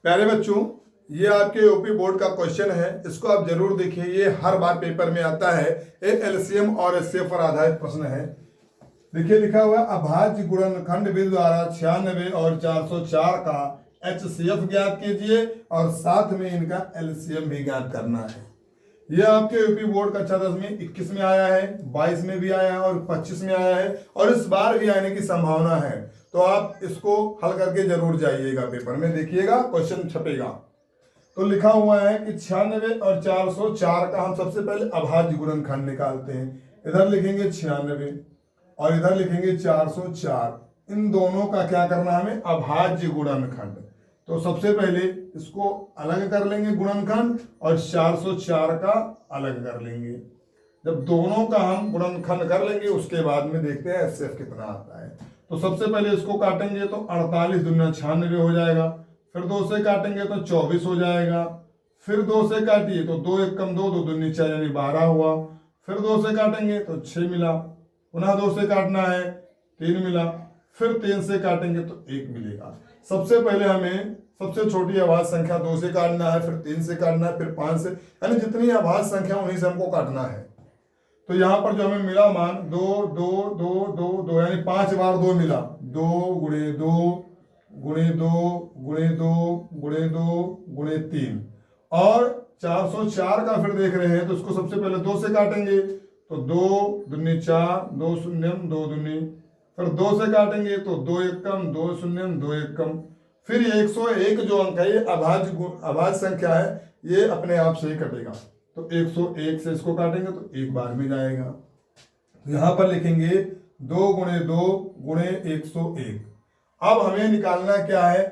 प्यारे बच्चों, ये आपके यूपी बोर्ड का क्वेश्चन है। इसको आप जरूर देखिए, ये हर बार पेपर में आता है। एक एलसीएम और एचसीएफ पर आधारित प्रश्न है। देखिए लिखा हुआ अभाज्य गुणनखंड विधि द्वारा 96 और 404 का एचसीएफ ज्ञात कीजिए और साथ में इनका एलसीएम भी ज्ञात करना है। यह आपके यूपी बोर्ड कक्षा 10 में 21 में आया है, 22 में भी आया है और 25 में आया है और इस बार भी आने की संभावना है। तो आप इसको हल करके जरूर जाइएगा, पेपर में देखिएगा, क्वेश्चन छपेगा। तो लिखा हुआ है कि 96 और 404 का हम सबसे पहले अभाज्य गुणनखंड निकालते हैं। इधर लिखेंगे 96 और इधर लिखेंगे 404। इन दोनों का क्या करना है हमें? अभाज्य गुणनखंड। तो सबसे पहले इसको अलग कर लेंगे गुणनखंड और 404 का अलग कर लेंगे। जब दोनों का हम गुणनखंड कर लेंगे उसके बाद में देखते हैं एचसीएफ कितना आता है। तो सबसे पहले इसको काटेंगे तो 48 दूना 96 हो जाएगा, फिर 2 से काटेंगे तो 24 हो जाएगा, फिर 2 से काटिए तो 2 एक कम 2, 2 दूनी 4 यानी 12 हुआ, फिर 2 से काटेंगे तो 6 मिला, पुनः 2 से काटना है 3 मिला, फिर 3 से काटेंगे तो 1 मिलेगा। सबसे पहले हमें सबसे छोटी अभाज्य संख्या 2 से काटना है, फिर 3 से काटना है, फिर 5 से, यानी जितनी अभाज्य संख्या उन्हीं से हमको काटना है। तो यहाँ पर जो हमें मिला मान 2 2 2 2 2 यानी 5 बार 2 मिला, 2 गुणे 2 गुणे 2 गुणे 2 गुणे 2 गुणे 3। और 404 का फिर देख रहे हैं तो इसको सबसे पहले 2 से काटेंगे तो 2 दूनी 4, 2 शून्यम 2 दूनी, फिर 2 से काटेंगे तो 2 एक कम 2 शून्यम 2 एक कम, फिर 101 जो अंक है ये अभाज्य संख्या है, ये अपने आप से ही कटेगा। तो 101 से इसको काटेंगे तो एक बार में जाएगा। तो यहां पर लिखेंगे 2 गुणे 2 गुणे 101। अब हमें निकालना क्या है?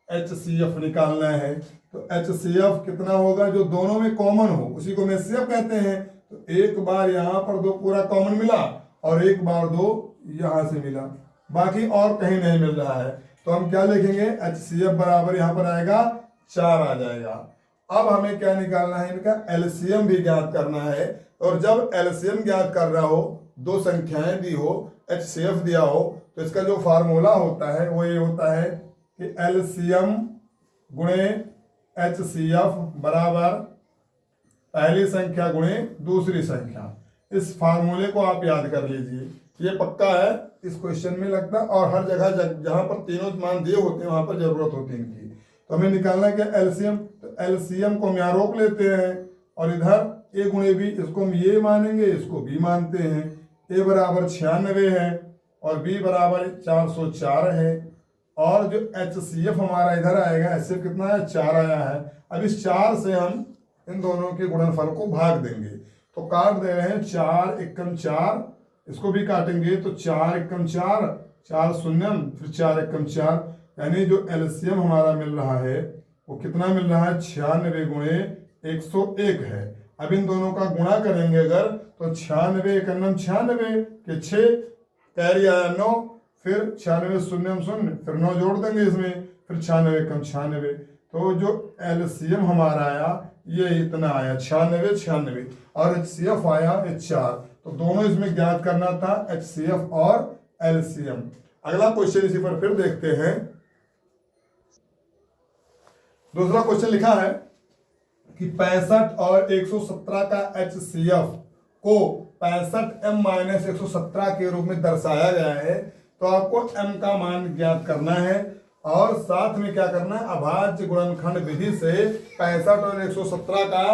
एचसीएफ निकालना है। तो एचसीएफ कितना होगा? जो दोनों में कॉमन हो उसी को एचसीएफ कहते हैं। तो एक बार यहां पर 2 पूरा कॉमन मिला और एक बार 2 यहां से मिला, बाकी और कहीं नहीं मिल रहा है। तो हम क्या लिखेंगे? एचसीएफ बराबर यहां पर आएगा 4 आ जाएगा। अब हमें क्या निकालना है? इनका एलसीएम भी ज्ञात करना है। और जब एलसीएम ज्ञात कर रहा हो, दो संख्याएं दी हो, एचसीएफ दिया हो, तो इसका जो फार्मूला होता है वो ये होता है कि एलसीएम गुणे एचसीएफ बराबर पहली संख्या गुणे दूसरी संख्या। इस फार्मूले को आप याद कर लीजिए, ये पक्का है, इस क्वेश्चन में लगता है और हर जगह जहां पर तीनों मान दिए होते हैं वहां पर जरूरत होती है इनकी। तो हमें निकालना है क्या? एलसीएम। तो एलसीएम को हम यहाँ रोक लेते हैं और इधर ए गुणे बी, इसको हम ये मानेंगे, इसको बी मानते हैं। ए बराबर 96 है और बी बराबर 404 है। और जो एचसीएफ हमारा इधर आएगा, एचसीएफ कितना है? 4 आया है। अब इस 4 से हम इन दोनों के गुणनफल को भाग देंगे। तो काट दे रहे हैं 4 एकम 4, इसको भी काटेंगे तो 4 एकम 4, 4 शून्यम, फिर 4 एकम 4, यानी जो एलसीएम हमारा मिल रहा है वो कितना मिल रहा है? 96 गुणे 101 है। अब इन दोनों का गुणा करेंगे अगर तो 96 एकम 96 के 6, कैरी आया 9, फिर 96 शून्यम शून्य, फिर 9 जोड़ देंगे इसमें, फिर 96 एकम 96। तो जो एलसीएम हमारा आया ये इतना आया 96 96 और एचसीएफ आया 4। तो दोनों इसमें ज्ञात करना था, एचसीएफ और एलसीएम। अगला क्वेश्चन इसी पर फिर देखते हैं। दूसरा क्वेश्चन लिखा है कि 65 और 117 का एचसीएफ को 65m-117 के रूप में दर्शाया गया है। तो आपको m का मान ज्ञात करना है और साथ में क्या करना है? अभाज्य गुणनखंड विधि से 65 और 117 का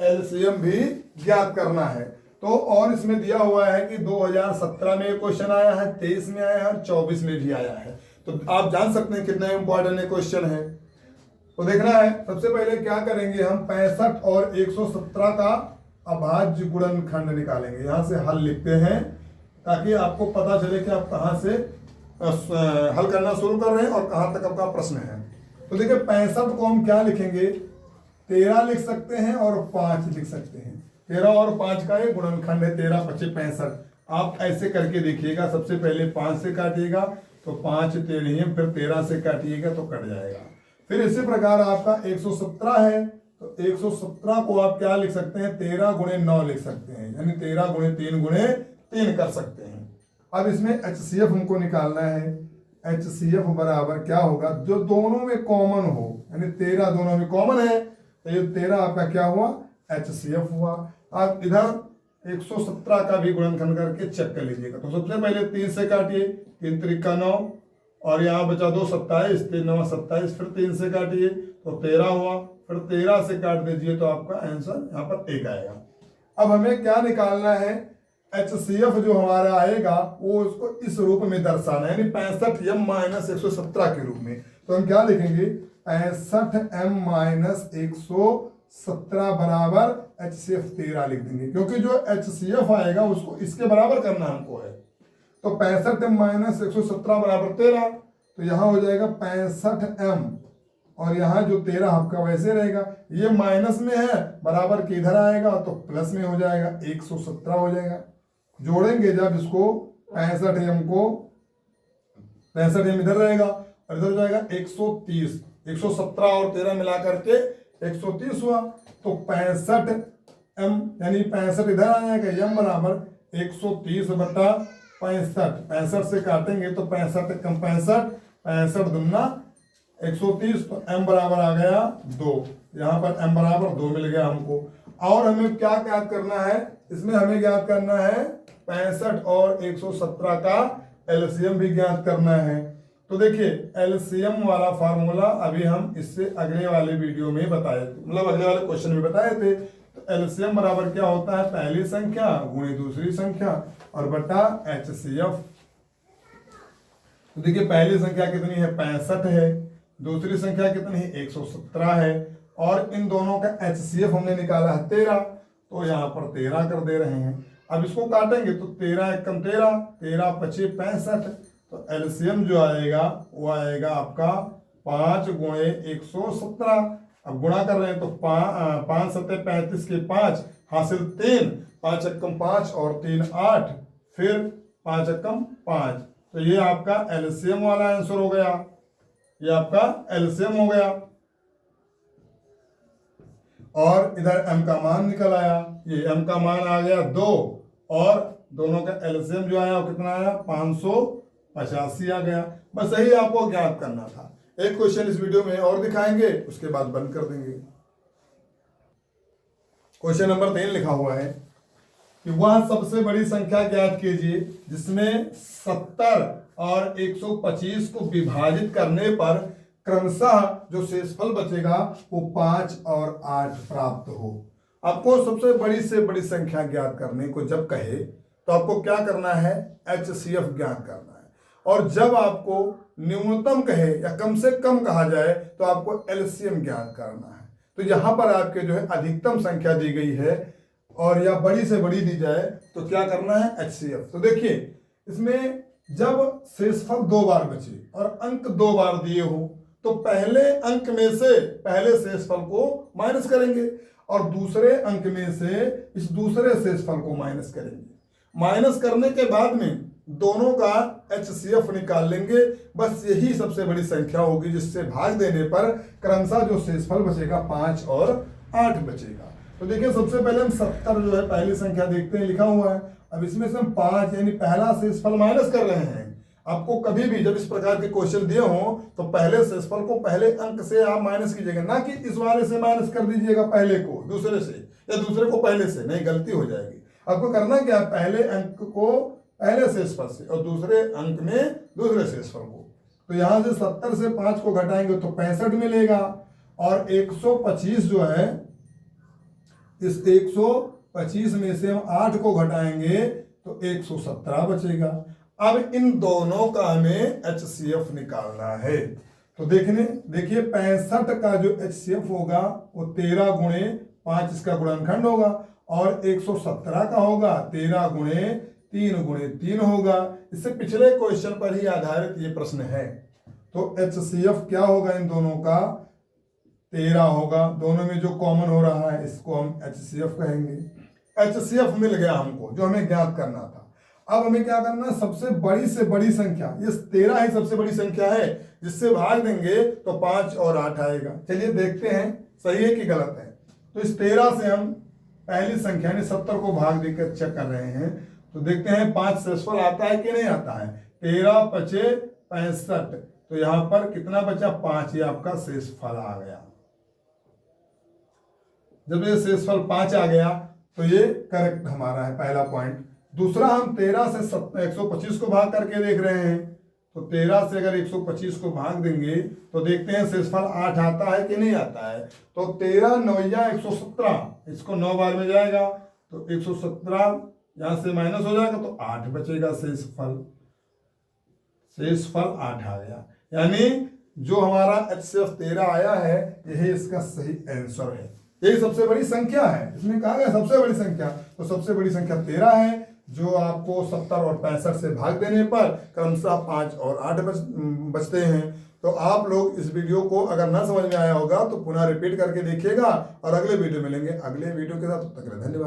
एलसीएम भी ज्ञात करना है। तो और इसमें दिया हुआ है कि 2017 में क्वेश्चन आया है, 23 में आया है और 24 में भी आया है। तो आप जान सकते हैं कितना इंपॉर्टेंट क्वेश्चन है। तो देखना है, सबसे पहले क्या करेंगे हम? 65 और 117 का अभाज्य गुणनखंड निकालेंगे। यहां से हल लिखते हैं ताकि आपको पता चले कि आप कहां से हल करना शुरू कर रहे हैं और कहां तक आपका प्रश्न है। तो देखिए 65 को हम क्या लिखेंगे? 13 लिख सकते हैं और 5 लिख सकते हैं। 13 और 5 का ये गुणनखंड है, 13 25 65। आप ऐसे करके देखिएगा, सबसे पहले 5 से काटिएगा तो 5 13, फिर 13 से काटिएगा तो कट जाएगा। फिर इसी प्रकार आपका 117 है तो 117 को आप क्या लिख सकते हैं? 13 गुणे 9 लिख सकते हैं, यानी 13 गुणे 3 गुणे 3 कर सकते हैं। अब इसमें एचसीएफ हमको निकालना है। HCF बराबर क्या होगा, जो दोनों में कॉमन हो, यानी 13 दोनों में कॉमन है, तो ये 13 आपका क्या हुआ, HCF हुआ। आप इधर 117 का भी गुणनखंड करके चेक कर लीजिएगा। तो सबसे पहले 3 से काटिए, 3 त्रिका 9, और यहाँ बचा 2 27, 3 9 27, फिर 3 से काटिए तो 13 हुआ, फिर 13 से काट दीजिए तो आपका आंसर यहाँ पर 1 आएगा। अब हमें क्या निकालना है, HCF जो हमारा आएगा वो उसको इस रूप में दर्शाना है, यानी 65m माइनस 117 के रूप में। तो हम क्या लिखेंगे, 65m माइनस 117 बराबर HCF 13 लिख देंगे, क्योंकि जो HCF आएगा उसको इसके बराबर करना हमको है। तो 65m माइनस 117 बराबर 13, तो यहाँ हो जाएगा 65m, और यहाँ जो 13 आपका वैसे रहेगा, ये माइनस में है, बराबर के इधर आएगा तो प्लस में हो जाएगा, 117 हो जाएगा। जोड़ेंगे जब इसको 65m को, 65m इधर रहेगा और इधर हो जाएगा 130, 117 और 13 मिला करके 130 हुआ। तो 65m यानी 65 इधर आ जाएगा, m बराबर 130 बटा 65, 65 से काटेंगे तो 65 कम 65, 65 दुना 130, तो m बराबर आ गया 2, यहाँ पर m बराबर 2 मिल गया हमको। और हमें क्या ज्ञात करना है, इसमें हमें ज्ञात करना है 65 और 117 का एलसीएम भी ज्ञात करना है। तो देखिए एलसीएम वाला फार्मूला अभी हम इससे अगले वाले वीडियो में बताए थे, मतलब अगले वाले क्वेश्चन में बताए थे। तो एलसीएम बराबर क्या होता है, पहली संख्या गुणे दूसरी संख्या और बटा HCF। तो देखिए पहली संख्या कितनी है, 65 है, दूसरी संख्या कितनी है, 117 है, और इन दोनों का HCF हमने निकाला है 13, तो यहाँ पर 13 कर दे रहे हैं। अब इसको काटेंगे तो 13 एकम 13, 13 पचे 65, तो एलसीएम जो आएगा वो आएगा आपका 5 गुणे 117। अब गुणा कर रहे हैं तो 5 सत्ते 35 के 5 हासिल 3, 5 एकम 5 और 3 8, फिर 5 एकम 5, तो ये आपका एलसीएम वाला आंसर हो गया, ये आपका एलसीएम हो गया। और इधर m का मान निकल आया, ये m का मान आ गया 2, और दोनों का एलसीएम जो आया वो कितना आया, 585 आ गया। बस यही आपको ज्ञात करना था। एक क्वेश्चन इस वीडियो में और दिखाएंगे, उसके बाद बंद कर देंगे। क्वेश्चन नंबर 3 लिखा हुआ है कि वह सबसे बड़ी संख्या ज्ञात कीजिए जिसमें 70 और 125 को विभाजित करने पर क्रमशः जो शेषफल बचेगा वो 5 और 8 प्राप्त हो। आपको सबसे बड़ी से बड़ी संख्या ज्ञात करने को जब कहे तो आपको क्या करना है, HCF ज्ञात करना है, और जब आपको न्यूनतम कहे या कम से कम कहा जाए तो आपको LCM ज्ञात करना है। तो यहाँ पर आपके जो है अधिकतम संख्या दी गई है और या बड़ी से बड़ी दी जाए तो क्या करना है, HCF। तो देखिए इसमें जब शेषफल 2 बार बचे और अंक 2 बार दिए हो तो पहले अंक में से पहले शेषफल को माइनस करेंगे और दूसरे अंक में से इस दूसरे शेषफल को माइनस करेंगे। माइनस करने के बाद में दोनों का HCF निकाल लेंगे। बस यही सबसे बड़ी संख्या होगी जिससे भाग देने पर क्रमशः जो शेषफल बचेगा 5 और 8 बचेगा। तो देखिए सबसे पहले हम 70 जो है पहली संख्या देखते हैं, लिखा हुआ है। अब इसमें से हम 5 यानी पहला शेषफल माइनस कर रहे हैं। आपको कभी भी जब इस प्रकार के क्वेश्चन दिए हों तो पहले शेषफल को पहले अंक से आप माइनस कीजिएगा, ना कि इस वाले से माइनस कर दीजिएगा पहले को दूसरे से या दूसरे को पहले से, नहीं, गलती हो जाएगी। आपको करना क्या, पहले अंक को पहले शेषफल से और दूसरे अंक में दूसरे शेषफल को। तो यहां से 70 से 5 को घटाएंगे तो 65 मिलेगा, और 125 जो है इस 125 में से हम 8 को घटाएंगे तो 117 बचेगा। अब इन दोनों का हमें HCF निकालना है। तो देखिए 65 का जो HCF होगा वो 13 गुणे 5 इसका गुणनखंड होगा, और 117 का होगा 13 गुणे 3 होगा। इससे पिछले क्वेश्चन पर ही आधारित ये प्रश्न है। तो HCF क्या होगा, इन दोनों का 13 होगा, दोनों में जो कॉमन हो रहा है इसको हम HCF कहेंगे। HCF मिल गया हमको जो हमें ज्ञात करना था। अब हमें क्या करना है, सबसे बड़ी से बड़ी संख्या, ये 13 ही सबसे बड़ी संख्या है जिससे भाग देंगे तो 5 और 8 आएगा। चलिए देखते हैं सही है कि गलत है। तो इस 13 से हम पहली संख्या यानी 70 को भाग देकर चेक कर रहे हैं। तो देखते हैं 5 शेषफल आता है कि नहीं आता है। 13 पचे 65, तो यहाँ पर कितना बचा 5, ये आपका शेषफल आ गया। जब ये शेषफल 5 आ गया तो ये करेक्ट हमारा है पहला पॉइंट। दूसरा, हम 13 से 125 को भाग करके देख रहे हैं, तो 13 से अगर 125 को भाग देंगे तो देखते हैं शेषफल 8 आता है कि नहीं आता है। तो 13 9 117, इसको 9 बार में जाएगा तो 117 यहाँ से माइनस हो जाएगा तो 8 बचेगा शेषफल 8 आ गया। यानी जो हमारा HCF 13 आया है यही इसका सही आंसर है। यही सबसे बड़ी संख्या है, इसमें कहा गया सबसे बड़ी संख्या, तो सबसे बड़ी संख्या 13 है जो आपको 70 और 65 से भाग देने पर क्रमशः 5 और 8 बचते हैं। तो आप लोग इस वीडियो को अगर ना समझ में आया होगा तो पुनः रिपीट करके देखिएगा और अगले वीडियो मिलेंगे अगले वीडियो के साथ। तब तक के लिए धन्यवाद।